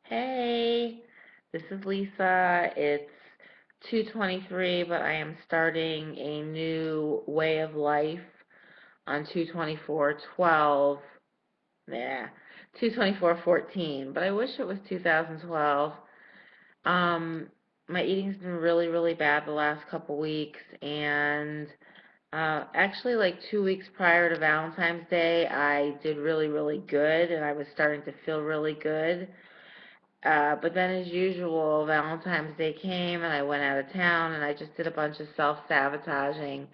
Hey, this is Lisa. It's 2:23, but I am starting a new way of life on 2/24/12. Nah, 2/24/14, but I wish it was 2012. Um, my eating's been really, really bad the last couple weeks, and actually, like 2 weeks prior to Valentine's Day, I did really, really good, and I was starting to feel really good. But then, as usual, Valentine's Day came and I went out of town and I just did a bunch of self-sabotaging.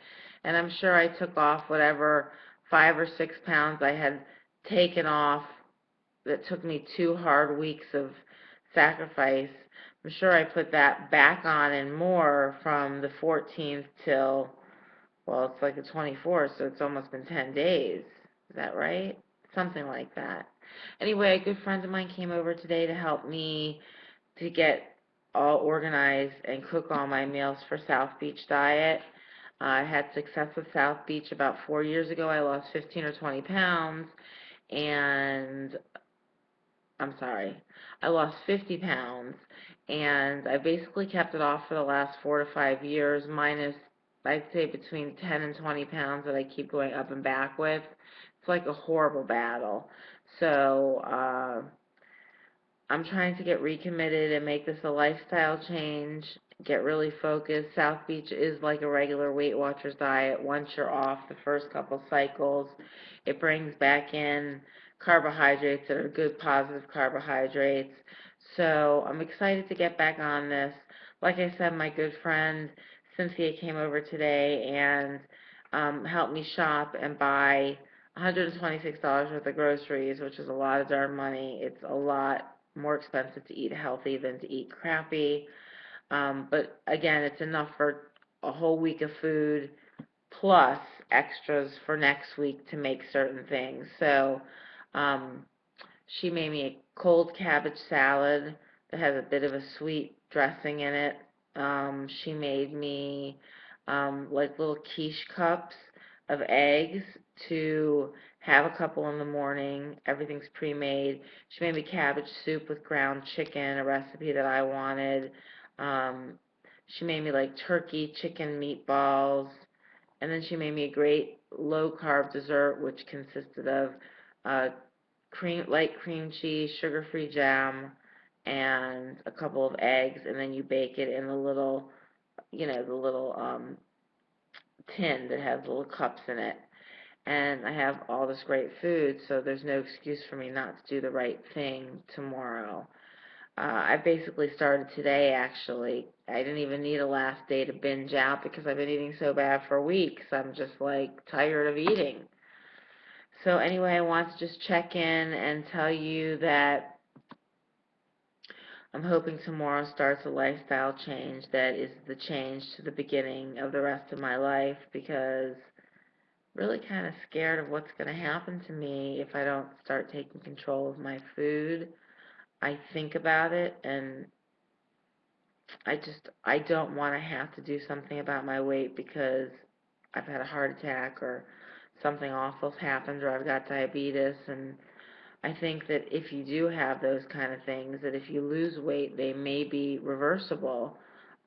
And I'm sure I took off whatever 5 or 6 pounds I had taken off that took me 2 hard weeks of sacrifice. I'm sure I put that back on and more from the 14th till, well, it's like the 24th, so it's almost been 10 days. Is that right? Something like that. Anyway, a good friend of mine came over today to help me to get all organized and cook all my meals for South Beach Diet. I had success with South Beach about 4 years ago. I lost 15 or 20 pounds, and I'm sorry, I lost 50 pounds, and I basically kept it off for the last 4 to 5 years, minus, I'd say, between 10 and 20 pounds that I keep going up and back with. It's like a horrible battle. So, I'm trying to get recommitted and make this a lifestyle change, get really focused. South Beach is like a regular Weight Watchers diet. Once you're off the first couple cycles, it brings back in carbohydrates that are good, positive carbohydrates. So I'm excited to get back on this. Like I said, my good friend Cynthia came over today and helped me shop and buy $126 worth of groceries, which is a lot of darn money. It's a lot more expensive to eat healthy than to eat crappy. But again, it's enough for a whole week of food plus extras for next week to make certain things. So um, she made me a cold cabbage salad that has a bit of a sweet dressing in it. She made me like little quiche cups of eggs to have a couple in the morning. Everything's pre-made. She made me cabbage soup with ground chicken, a recipe that I wanted. Um, she made me like turkey chicken meatballs, and then she made me a great low-carb dessert, which consisted of uh, light cream cheese, sugar-free jam, and a couple of eggs, and then you bake it in the little, the little tin that has little cups in it. And I have all this great food, so there's no excuse for me not to do the right thing tomorrow. I basically started today, actually. I didn't even need a last day to binge out because I've been eating so bad for weeks. I'm just like tired of eating. So anyway, I want to just check in and tell you that I'm hoping tomorrow starts a lifestyle change that is the change to the beginning of the rest of my life, because really kind of scared of what's going to happen to me if I don't start taking control of my food. I think about it, and I don't want to have to do something about my weight because I've had a heart attack or something awful's happened or I've got diabetes. And I think that if you do have those kind of things, that if you lose weight, they may be reversible.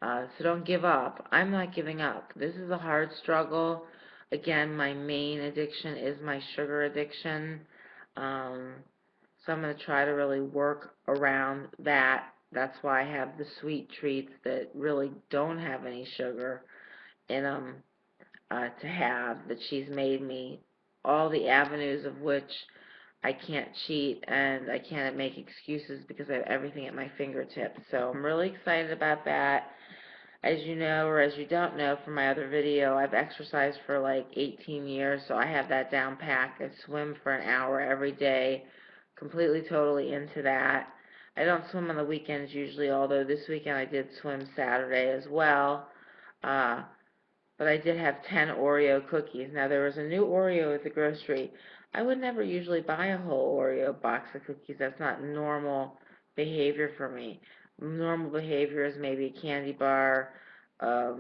So don't give up. I'm not giving up. This is a hard struggle. Again, my main addiction is my sugar addiction. Um, so I'm going to try to really work around that. That's why I have the sweet treats that really don't have any sugar in them to have, that she's made me, all the avenues of which I can't cheat and I can't make excuses because I have everything at my fingertips. So I'm really excited about that. As you know, or as you don't know from my other video, I've exercised for like 18 years, so I have that down pat. I swim for an hour every day, completely, totally into that. I don't swim on the weekends usually, although this weekend I did swim Saturday as well. Uh, but I did have 10 Oreo cookies. Now, there was a new Oreo at the grocery. I would never usually buy a whole Oreo box of cookies. That's not normal behavior for me. Normal behavior is maybe a candy bar, a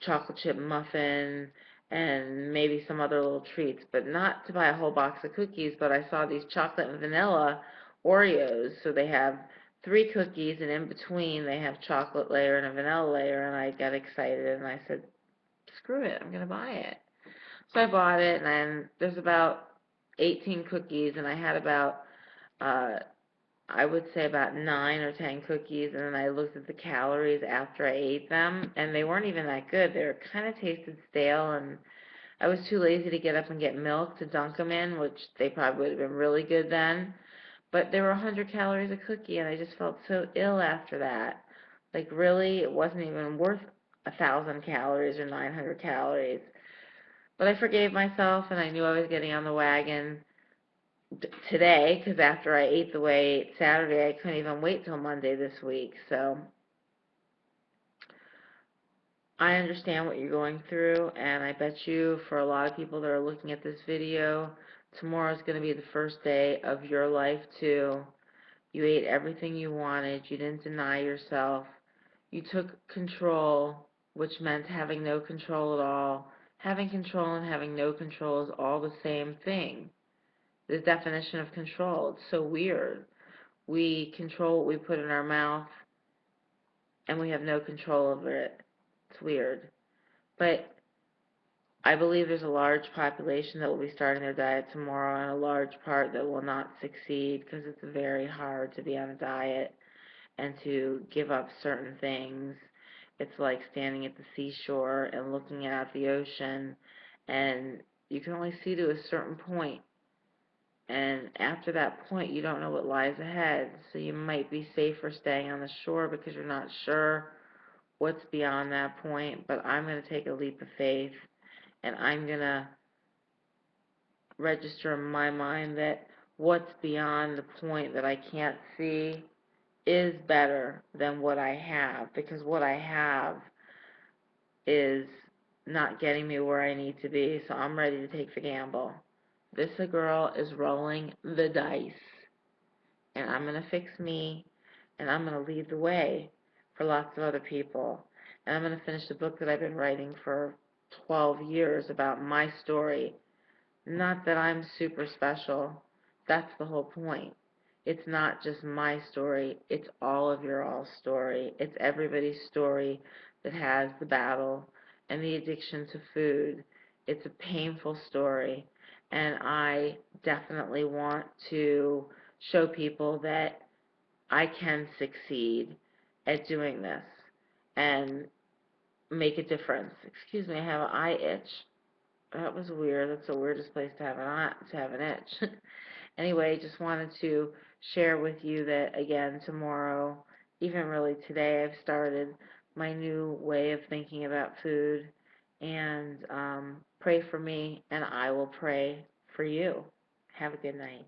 chocolate chip muffin, and maybe some other little treats, but not to buy a whole box of cookies. But I saw these chocolate and vanilla Oreos, so they have 3 cookies, and in between they have chocolate layer and a vanilla layer, and I got excited and I said, screw it, I'm going to buy it. So I bought it, and then there's about 18 cookies, and I had about, uh, I would say about 9 or 10 cookies, and then I looked at the calories after I ate them, and they weren't even that good. They were kind of tasted stale, and I was too lazy to get up and get milk to dunk them in, which they probably would have been really good then. But they were 100 calories a cookie, and I just felt so ill after that. Like, really, it wasn't even worth 1,000 calories or 900 calories. But I forgave myself, and I knew I was getting on the wagon today, because after I ate the way I ate Saturday, I couldn't even wait till Monday this week. So I understand what you're going through, and I bet you for a lot of people that are looking at this video, tomorrow's going to be the first day of your life too. You ate everything you wanted. You didn't deny yourself. You took control, which meant having no control at all. Having control and having no control is all the same thing. The definition of control. It's so weird. We control what we put in our mouth, and we have no control over it. It's weird. But I believe there's a large population that will be starting their diet tomorrow, and a large part that will not succeed, because it's very hard to be on a diet and to give up certain things. It's like standing at the seashore and looking out the ocean, and you can only see to a certain point. And after that point, you don't know what lies ahead. So you might be safer staying on the shore because you're not sure what's beyond that point. But I'm going to take a leap of faith, and I'm going to register in my mind that what's beyond the point that I can't see is better than what I have, because what I have is not getting me where I need to be, so I'm ready to take the gamble. This girl is rolling the dice, and I'm going to fix me, and I'm going to lead the way for lots of other people. And I'm going to finish the book that I've been writing for 12 years about my story. Not that I'm super special. That's the whole point. It's not just my story. It's all of your all story. It's everybody's story that has the battle and the addiction to food. It's a painful story. And I definitely want to show people that I can succeed at doing this and make a difference. Excuse me, I have an eye itch. That was weird. That's the weirdest place to have an itch. Anyway, just wanted to share with you that again tomorrow, even really today, I've started my new way of thinking about food. And pray for me, and I will pray for you. Have a good night.